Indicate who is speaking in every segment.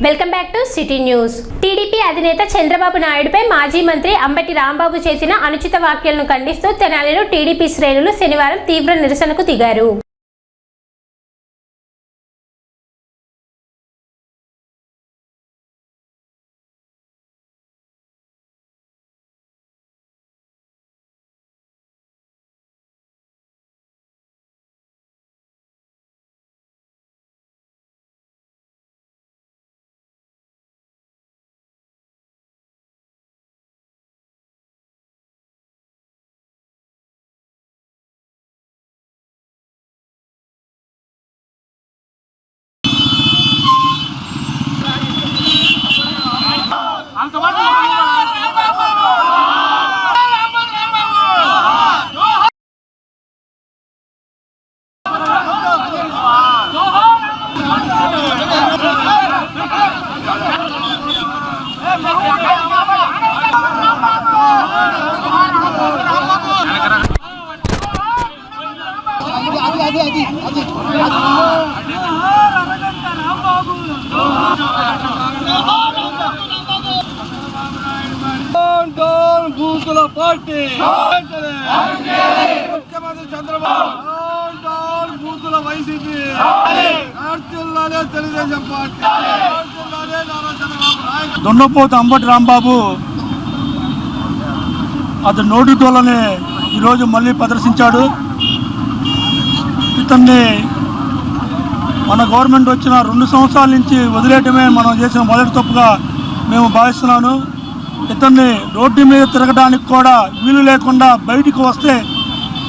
Speaker 1: Welcome back to city news. TDP అధినేత చంద్రబాబు నాయుడుపై మాజీ మంత్రి అంబటి రాంబాబు చేసిన అనుచిత వ్యాఖ్యలను ఖండిస్తూ తెనాలిలో టీడీపీ శ్రేణులు శనివారం తీవ్ర నిరసనకు దిగారు.
Speaker 2: బూతుల పార్టీ ముఖ్యమంత్రి చంద్రబాబు బూతుల వైసీపీ తెలుగుదేశం పార్టీ దున్నపోతు అంబటి రాంబాబు అతని నోటి తోలని ఈరోజు మళ్ళీ ప్రదర్శించాడు. ఇతన్ని మన గవర్నమెంట్ వచ్చిన 2 సంవత్సరాల నుంచి వదిలేయటమే మనం చేసిన మొదటి తప్పుగా మేము భావిస్తున్నాను. ఇతన్ని రోడ్డు మీద తిరగడానికి కూడా వీలు లేకుండా బయటికి వస్తే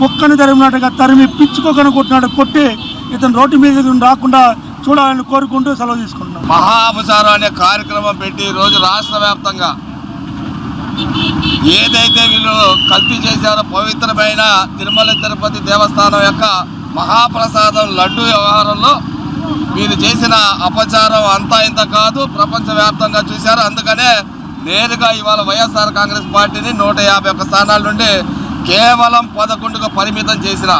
Speaker 2: కుక్కని తరిమినట్టుగా తరిమి పిచ్చుకొక్కను కొట్టినట్టు కొట్టి ఇతను రోడ్డు మీద రాకుండా చూడాలని కోరుకుంటూ సెలవు తీసుకుంటున్నాం.
Speaker 3: మహాపచారం అనే కార్యక్రమం పెట్టి ఈరోజు రాష్ట్ర వ్యాప్తంగా ఏదైతే వీళ్ళు కల్తీ చేశారో పవిత్రమైన తిరుమల తిరుపతి దేవస్థానం యొక్క మహాప్రసాదం లడ్డు వ్యవహారంలో వీళ్ళు చేసిన అపచారం అంతా ఇంత కాదు, ప్రపంచవ్యాప్తంగా చూశారు. అందుకనే నేరుగా ఇవాళ వైఎస్ఆర్ కాంగ్రెస్ పార్టీని 151 స్థానాల నుండి కేవలం 11కు పరిమితం చేసిన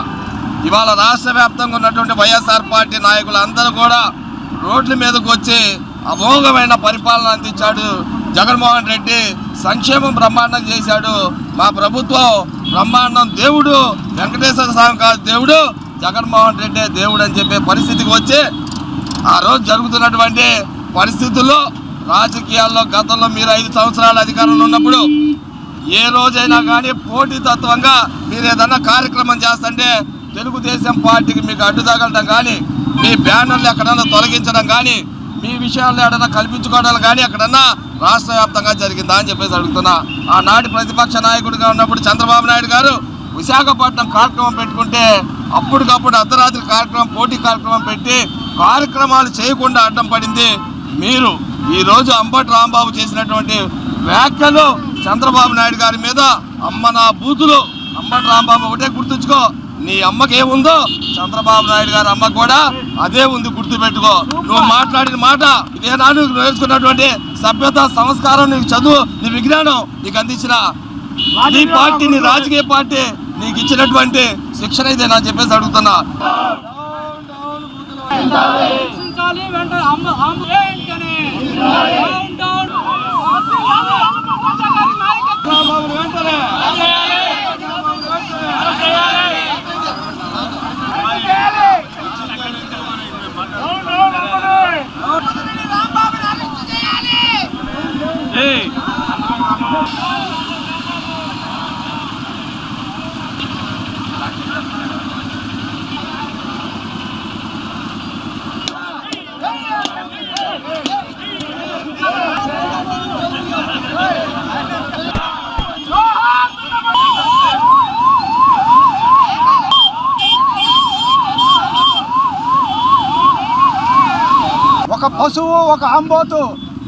Speaker 3: ఇవాళ రాష్ట్ర వ్యాప్తంగా ఉన్నటువంటి వైఎస్ఆర్ పార్టీ నాయకులందరూ కూడా రోడ్ల మీదకు వచ్చి అమోఘమైన పరిపాలన అందించాడు జగన్మోహన్ రెడ్డి. సంక్షేమం బ్రహ్మాండం చేశాడు. మా ప్రభుత్వం బ్రహ్మాండం, దేవుడు వెంకటేశ్వర స్వామి కాదు దేవుడు, జగన్మోహన్ రెడ్డి దేవుడు అని చెప్పే పరిస్థితికి వచ్చి ఆ రోజు జరుగుతున్నటువంటి పరిస్థితుల్లో రాజకీయాల్లో గతంలో మీరు 5 సంవత్సరాల అధికారంలో ఉన్నప్పుడు ఏ రోజైనా కానీ పోటీతత్వంగా మీరు ఏదన్నా కార్యక్రమం చేస్తుంటే తెలుగుదేశం పార్టీకి మీకు అడ్డు తగలడం కానీ, మీ బ్యానర్లు ఎక్కడన్నా తొలగించడం కానీ, మీ విషయాల్లో ఎక్కడన్నా కల్పించుకోవడం కానీ ఎక్కడన్నా రాష్ట్ర వ్యాప్తంగా జరిగిందా అని చెప్పేసి అడుగుతున్నా. ఆనాటి ప్రతిపక్ష నాయకుడిగా ఉన్నప్పుడు చంద్రబాబు నాయుడు గారు విశాఖపట్నం కార్యక్రమం పెట్టుకుంటే అప్పటికప్పుడు అర్ధరాత్రి కార్యక్రమం, పోటీ కార్యక్రమం పెట్టి కార్యక్రమాలు చేయకుండా అడ్డం పడింది మీరు. ఈరోజు అంబటి రాంబాబు చేసినటువంటి వ్యాఖ్యలు చంద్రబాబు నాయుడు గారి మీద అమ్మ నా బూతులు. అంబటి రాంబాబు ఒకటే గుర్తుంచుకో, నీ అమ్మకి ఏముందో చంద్రబాబు నాయుడు గారి అమ్మ కూడా అదే ఉంది, గుర్తుపెట్టుకో. నువ్వు మాట్లాడిన మాట ఇదేనా? నువ్వు నేర్చుకున్నటువంటి సభ్యత, సంస్కారం, నీకు చదువు, నీ విజ్ఞానం నీకు అందించిన నీ పార్టీ, నీ రాజకీయ పార్టీ నీకు ఇచ్చినటువంటి శిక్షణ ఇదేనా అని చెప్పేసి అడుగుతున్నా.
Speaker 2: ఒక పశువు, ఒక ఆంబోతు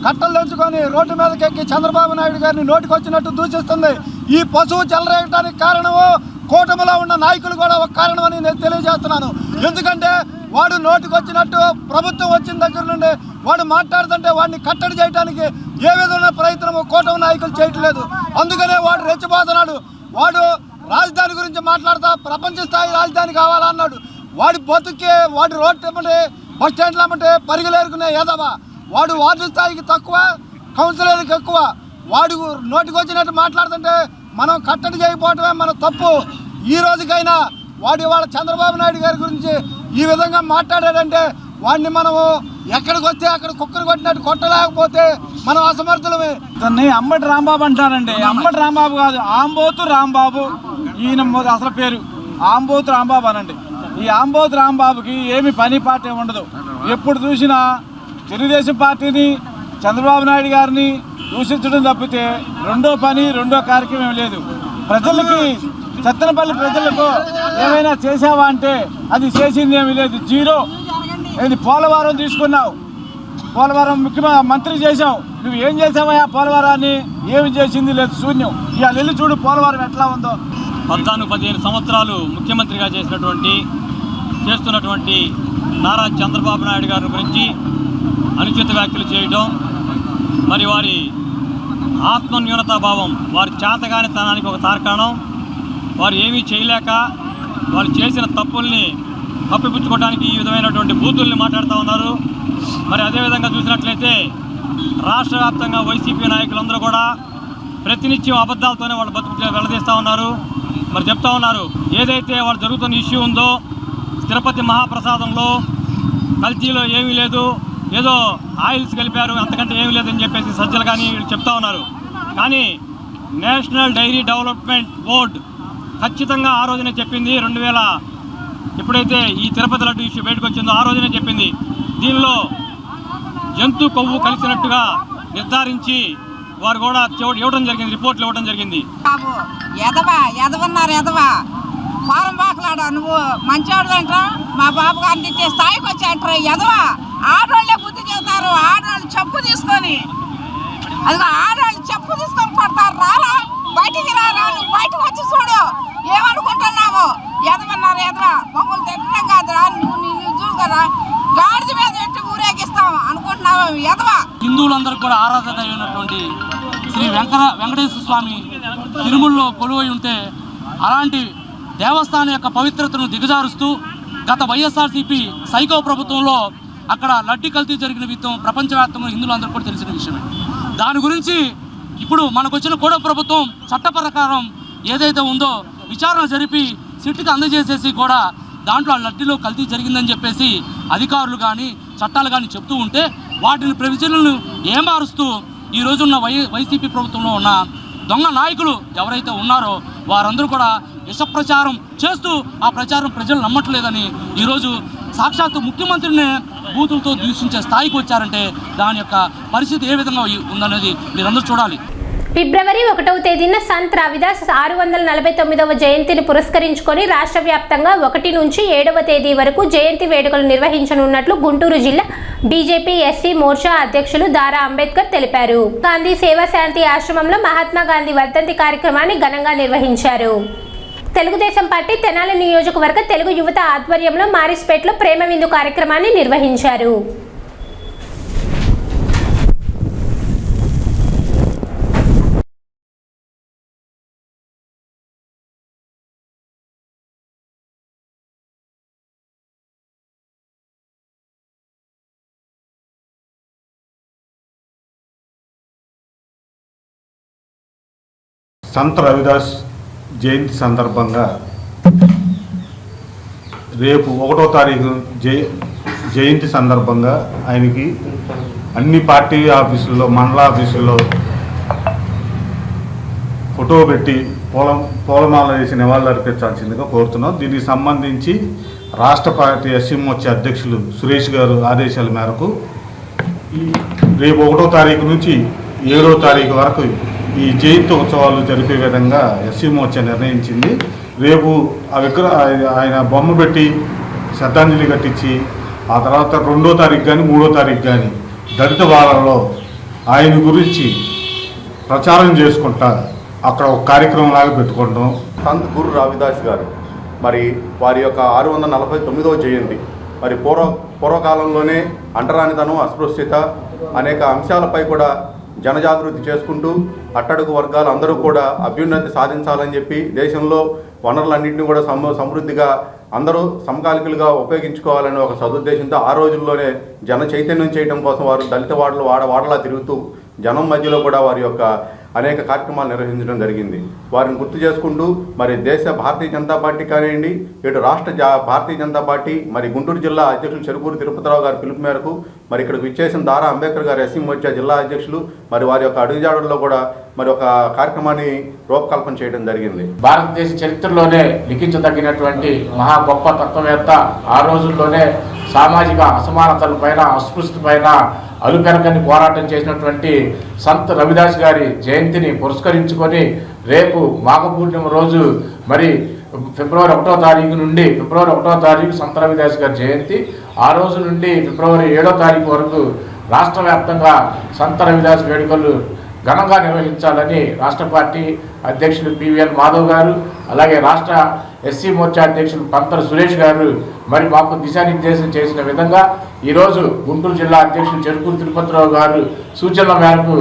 Speaker 2: కట్టలు తెంచుకొని రోడ్డు మీదకి ఎక్కి చంద్రబాబు నాయుడు గారిని నోటికొచ్చినట్టు దూషిస్తుంది. ఈ పశువు చెలరేయడానికి కారణము కూటమిలో ఉన్న నాయకులు కూడా ఒక కారణమని నేను తెలియజేస్తున్నాను. ఎందుకంటే వాడు నోటికొచ్చినట్టు ప్రభుత్వం వచ్చిన దగ్గర నుండి వాడు మాట్లాడుతుంటే వాడిని కట్టడి చేయడానికి ఏ విధమైన ప్రయత్నము కూటమి నాయకులు చేయట్లేదు. అందుకనే వాడు రెచ్చిపోతున్నాడు. వాడు రాజధాని గురించి మాట్లాడుతా ప్రపంచ స్థాయి రాజధాని కావాలన్నాడు. వాడి బతుకే వాడి రోడ్డు ఏమంటే బస్ స్టాండ్లు అమ్మంటే పరిగలేరుకునే ఏదవా వాడు వార్డు స్థాయికి తక్కువ, కౌన్సిలర్కి ఎక్కువ. వాడు నోటికి వచ్చినట్టు మాట్లాడుతుంటే మనం కట్టడి చేయకపోవటమే మన తప్పు. ఈ రోజుకైనా వాడు ఇవాళ చంద్రబాబు నాయుడు గారి గురించి ఈ విధంగా మాట్లాడాడంటే వాడిని మనము ఎక్కడికి వస్తే అక్కడ కుక్కరు కొట్టినట్టు కొట్టలేకపోతే మనం అసమర్థులమే.
Speaker 4: దాన్ని అంబటి రాంబాబు అంటారండి. అంబటి రాంబాబు కాదు, ఆంబోతు రాంబాబు. ఈయన అసలు పేరు ఆంబోతు రాంబాబు అనండి. ఈ ఆంబోతు రాంబాబుకి ఏమి పని పాట ఉండదు. ఎప్పుడు చూసినా తెలుగుదేశం పార్టీని, చంద్రబాబు నాయుడు గారిని దూషించడం తప్పితే రెండో పని, రెండో కార్యక్రమం లేదు. ప్రజలకి, సత్తెనపల్లి ప్రజలకు ఏమైనా చేసావా అంటే అది చేసింది ఏమీ లేదు, జీరో. ఏది పోలవరం తీసుకున్నావు, పోలవరం మంత్రి చేసావు, నువ్వు ఏం చేసావా పోలవరాన్ని? ఏమి చేసింది లేదు, శూన్యం. ఇవాళ వెళ్ళి చూడు పోలవరం ఎట్లా ఉందో.
Speaker 5: 14-15 సంవత్సరాలు ముఖ్యమంత్రిగా చేస్తున్నటువంటి నారా చంద్రబాబు నాయుడు గారి గురించి అనుచిత వ్యాఖ్యలు చేయడం, మరి వారి ఆత్మన్యూనతాభావం, వారి చేతగానితనానికి ఒక తార్కాణం. వారు ఏమీ చేయలేక వాళ్ళు చేసిన తప్పుల్ని కప్పిపుచ్చుకోవడానికి ఈ విధమైనటువంటి బూతుల్ని మాట్లాడుతూ ఉన్నారు. మరి అదేవిధంగా చూసినట్లయితే రాష్ట్ర వ్యాప్తంగా వైసీపీ నాయకులందరూ కూడా ప్రతినిత్యం అబద్ధాలతోనే వాళ్ళు బతుకు వెళ్లదీస్తూ ఉన్నారు. మరి చెప్తా ఉన్నారు, ఏదైతే వాళ్ళు జరుగుతున్న ఇష్యూ ఉందో తిరుపతి మహాప్రసాదంలో కల్తీలో ఏమీ లేదు, ఏదో ఆయిల్స్ కలిపారు, అంతకంటే ఏమీ లేదని చెప్పేసి సజ్జలు కానీ వీళ్ళు చెప్తా ఉన్నారు. కానీ నేషనల్ డైరీ డెవలప్మెంట్ బోర్డు ఖచ్చితంగా ఆ రోజునే చెప్పింది. 2000 ఎప్పుడైతే ఈ తిరుపతి లడ్డు ఇష్యూ బయటకు వచ్చిందో ఆ రోజునే చెప్పింది, దీనిలో జంతు కొవ్వు కలిసినట్టుగా నిర్ధారించి వారు కూడా ఇవ్వడం జరిగింది, రిపోర్ట్లు ఇవ్వడం జరిగింది.
Speaker 6: బాబు ఎదవన్నారు, ఎదవా ఫారం బాకలాడా, నువ్వు మంచివాడు అంటా మా బాబు గారిని తిట్టే స్థాయికి వచ్చాంటారు. ఎదవా ఆడవాళ్ళే బుద్ధి చెబుతారు, ఆడవాళ్ళు చెప్పు తీసుకొని, అదిగో ఆడవాళ్ళు చెప్పు తీసుకొని పడతారు. రారా బయటికి రారా, నువ్వు బయటకు వచ్చి చూడు ఏమనుకుంటున్నావు. ఎదవన్నారు, ఎదవా మమ్మల్ని తిట్టడం కాదురా, నువ్వు చూడు కదా గాడిద మీద పెట్టి ఊరేగిస్తాం అనుకుంటున్నావు ఎదవా.
Speaker 7: హిందువులందరూ కూడా ఆరాధన అయినటువంటి శ్రీ వెంకటేశ్వర స్వామి తిరుమలలో కొలువై ఉంటే అలాంటి దేవస్థానం యొక్క పవిత్రతను దిగజారుస్తూ గత వైఎస్ఆర్సీపీ సైకో ప్రభుత్వంలో అక్కడ లడ్డీ కల్తీ జరిగిన విధం ప్రపంచవ్యాప్తంగా హిందువులందరూ కూడా తెలిసిన విషయమే. దాని గురించి ఇప్పుడు మనకు వచ్చిన కూడా ప్రభుత్వం చట్ట ప్రకారం ఏదైతే ఉందో విచారణ జరిపి సిట్కి అందజేసేసి కూడా దాంట్లో ఆ లడ్డీలో కల్తీ జరిగిందని చెప్పేసి అధికారులు కానీ చట్టాలు కానీ చెప్తూ ఉంటే వాటిని ప్రొవిజన్లను ఏమారుస్తూ ఈ రోజున్న వైసీపీ ప్రభుత్వంలో ఉన్న దొంగ నాయకులు ఎవరైతే ఉన్నారో వారందరూ కూడా విష ప్రచారం చేస్తూ ఆ ప్రచారం ప్రజలు నమ్మట్లేదని ఈరోజు సాక్షాత్తు ముఖ్యమంత్రిని బూతులతో దూషించే స్థాయికి వచ్చారంటే దాని యొక్క పరిస్థితి ఏ విధంగా ఉందనేది మీరందరూ చూడాలి.
Speaker 1: ఫిబ్రవరి 1వ తేదీన సంత్ రవిదాస్ 649వ జయంతిని పురస్కరించుకొని రాష్ట్ర వ్యాప్తంగా 1 నుంచి 7వ తేదీ వరకు జయంతి వేడుకలు నిర్వహించనున్నట్లు గుంటూరు జిల్లా బీజేపీ ఎస్సీ మోర్చా అధ్యక్షులు దారా అంబేద్కర్ తెలిపారు. గాంధీ సేవా శాంతి ఆశ్రమంలో మహాత్మా గాంధీ వర్ధంతి కార్యక్రమాన్ని ఘనంగా నిర్వహించారు. తెలుగుదేశం పార్టీ తెనాలి నియోజకవర్గ తెలుగు యువత ఆధ్వర్యంలో మారిస్పేట్లో ప్రేమ విందు కార్యక్రమాన్ని నిర్వహించారు.
Speaker 8: సంత్ రవిదాస్ జయంతి సందర్భంగా రేపు 1వ తారీఖు జయంతి సందర్భంగా ఆయనకి అన్ని పార్టీ ఆఫీసుల్లో, మండల ఆఫీసుల్లో ఫోటో పెట్టి పూలమాల వేసి నివాళులర్పించాల్సిందిగా కోరుతున్నాం. దీనికి సంబంధించి రాష్ట్ర పార్టీ ఎస్సీ మోర్చా అధ్యక్షులు సురేష్ గారు ఆదేశాల మేరకు రేపు 1వ తారీఖు నుంచి 7వ తారీఖు వరకు ఈ జయంతి ఉత్సవాలు జరిపే విధంగా ఎస్సీ మోర్చా నిర్ణయించింది. రేపు ఆయన బొమ్మ పెట్టి శ్రద్ధాంజలి కట్టించి ఆ తర్వాత 2వ తారీఖు కానీ 3వ తారీఖు కానీ దళిత వారాల్లో ఆయన గురించి ప్రచారం చేసుకుంటా అక్కడ ఒక కార్యక్రమం లాగా పెట్టుకుంటాం.
Speaker 9: సంత్ గురు రవిదాస్ గారు మరి వారి యొక్క 649వ జయంతి మరి పూర్వకాలంలోనే అంటరానితనం, అస్పృశ్యత అనేక అంశాలపై కూడా జనజాగృతి చేసుకుంటూ అట్టడుగు వర్గాలు అందరూ కూడా అభ్యున్నతి సాధించాలని చెప్పి దేశంలో వనరులన్నింటినీ కూడా సమృద్ధిగా అందరూ సమకాలికులుగా ఉపయోగించుకోవాలనే ఒక సదుద్దేశంతో ఆ రోజుల్లోనే జన చైతన్యం చేయడం కోసం వారు దళిత వాడలా తిరుగుతూ జనం మధ్యలో కూడా వారి యొక్క అనేక కార్యక్రమాలు నిర్వహించడం జరిగింది. వారిని గుర్తు చేసుకుంటూ మరి దేశ భారతీయ జనతా పార్టీ కానివ్వండి, ఇటు రాష్ట్ర భారతీయ జనతా పార్టీ మరి గుంటూరు జిల్లా అధ్యక్షులు చెరుకూరు తిరుపతిరావు గారి పిలుపు మేరకు మరి ఇక్కడికి విచ్చేసిన దారా అంబేద్కర్ గారు ఎస్సీ మోర్చా జిల్లా అధ్యక్షులు మరి వారి యొక్క అడుగుజాడల్లో కూడా మరి ఒక కార్యక్రమాన్ని రూపకల్పన చేయడం జరిగింది.
Speaker 10: భారతదేశ చరిత్రలోనే లిఖించదగినటువంటి మహా గొప్ప తత్వవేత్త, ఆ రోజుల్లోనే సామాజిక అసమానతల పైన, అస్పృశ్యత పైన అలుపెరకని పోరాటం చేసినటువంటి సంత్ రవిదాస్ గారి జయంతిని పురస్కరించుకొని రేపు మాఘ పూర్ణిమ రోజు మరి ఫిబ్రవరి 1వ తారీఖు నుండి ఫిబ్రవరి 1వ తారీఖు సంత్ రవిదాస్ గారి జయంతి, ఆ రోజు నుండి ఫిబ్రవరి 7వ తారీఖు వరకు రాష్ట్ర వ్యాప్తంగా సంత్ రవిదాస్ వేడుకలు ఘనంగా నిర్వహించాలని రాష్ట్ర పార్టీ అధ్యక్షులు పివిఎన్ మాధవ్ గారు, అలాగే రాష్ట్ర ఎస్సీ మోర్చా అధ్యక్షులు పంతర సురేష్ గారు మరి మాకు దిశానిర్దేశం చేసిన విధంగా ఈరోజు గుంటూరు జిల్లా అధ్యక్షులు చెరుకూరు తిరుపతిరావు గారు సూచనల మేరకు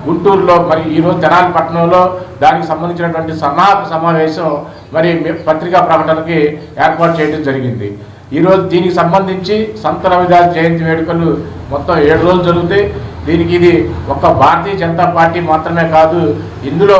Speaker 10: గుంటూరులో మరి ఈరోజు తెనాలి పట్టణంలో దానికి సంబంధించినటువంటి సన్నాహక సమావేశం మరి పత్రికా ప్రకటనకి ఏర్పాటు చేయడం జరిగింది. ఈరోజు దీనికి సంబంధించి సంత్ రవిదాస్ జయంతి వేడుకలు మొత్తం 7 రోజులు జరుగుతాయి. దీనికి ఇది ఒక్క భారతీయ జనతా పార్టీ మాత్రమే కాదు, ఇందులో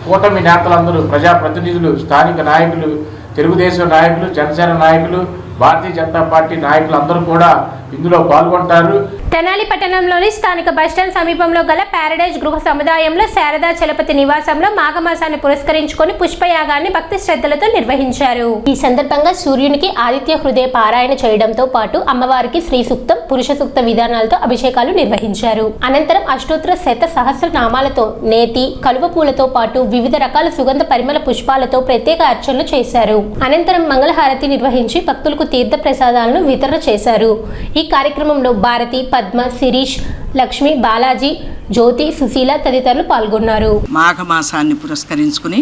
Speaker 10: కూటమి నేతలందరూ, ప్రజాప్రతినిధులు, స్థానిక నాయకులు, తెలుగుదేశం నాయకులు, జనసేన నాయకులు, భారతీయ జనతా పార్టీ నాయకులు అందరూ కూడా ఇందులో పాల్గొంటారు.
Speaker 1: తెనాలి పట్టణంలోని స్థానిక బస్టాండ్ సమీపంలో గల ప్యారడైజ్ గృహ సముదాయంలో శారదా చలపతి నివాసంలో మాఘమాసాన్ని పురస్కరించుకొని పుష్పయాగాన్ని భక్తి శ్రద్ధలతో నిర్వహించారు. ఈ సందర్భంగా సూర్యునికి ఆదిత్య హృదయ పారాయణ చేయడంతో పాటు అమ్మవారికి శ్రీ సూక్తం, పురుష సూక్త విధానాలతో అభిషేకాలు నిర్వహించారు. అనంతరం అష్టోత్తర శత సహస్ర నామాలతో, నేతి, కలువ పూలతో పాటు వివిధ రకాల సుగంధ పరిమళ పుష్పాలతో ప్రత్యేక అర్చనలు చేశారు. అనంతరం మంగళహారతి నిర్వహించి భక్తులకు తీర్థ ప్రసాదాలను వితరణ చేశారు. ఈ కార్యక్రమంలో భారతి, పద్మ, శిరీష్, లక్ష్మి, బాలాజీ, జ్యోతి, సుశీల తదితరులు పాల్గొన్నారు.
Speaker 6: మాఘమాసాన్ని పురస్కరించుకుని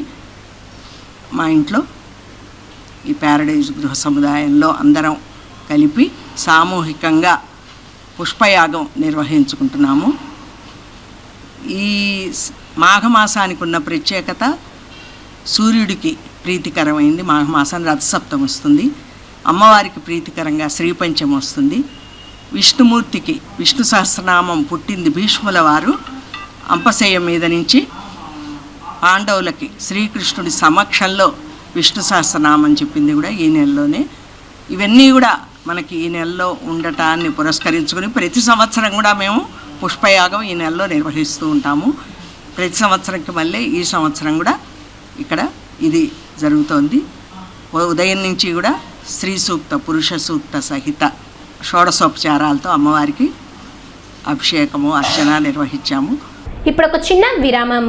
Speaker 6: మా ఇంట్లో ఈ ప్యారడైజ్ గృహ సముదాయంలో అందరం కలిపి సామూహికంగా పుష్పయాగం నిర్వహించుకుంటున్నాము. ఈ మాఘమాసానికి ఉన్న ప్రత్యేకత, సూర్యుడికి ప్రీతికరమైంది మాఘమాసం, రథసప్తం వస్తుంది. అమ్మవారికి ప్రీతికరంగా శ్రీపంచమి వస్తుంది. విష్ణుమూర్తికి విష్ణు సహస్రనామం పుట్టింది భీష్ముల వారు అంపశయ్య మీద నుంచి పాండవులకి శ్రీకృష్ణుడి సమక్షంలో విష్ణు సహస్రనామం చెప్పింది కూడా ఈ నెలలోనే. ఇవన్నీ కూడా మనకి ఈ నెలలో ఉండటాన్ని పురస్కరించుకొని ప్రతి సంవత్సరం కూడా మేము పుష్పయాగం ఈ నెలలో నిర్వహిస్తూ ఉంటాము. ప్రతి సంవత్సరంకి మళ్ళీ ఈ సంవత్సరం కూడా ఇక్కడ ఇది జరుగుతోంది. ఉదయం నుంచి కూడా స్త్రీ సూక్త, పురుష సూక్త సహిత షోడశోపచారాలతో అమ్మవారికి అభిషేకము, అర్చన నిర్వహించాము.
Speaker 1: ఇప్పుడు ఒక చిన్న విరామం.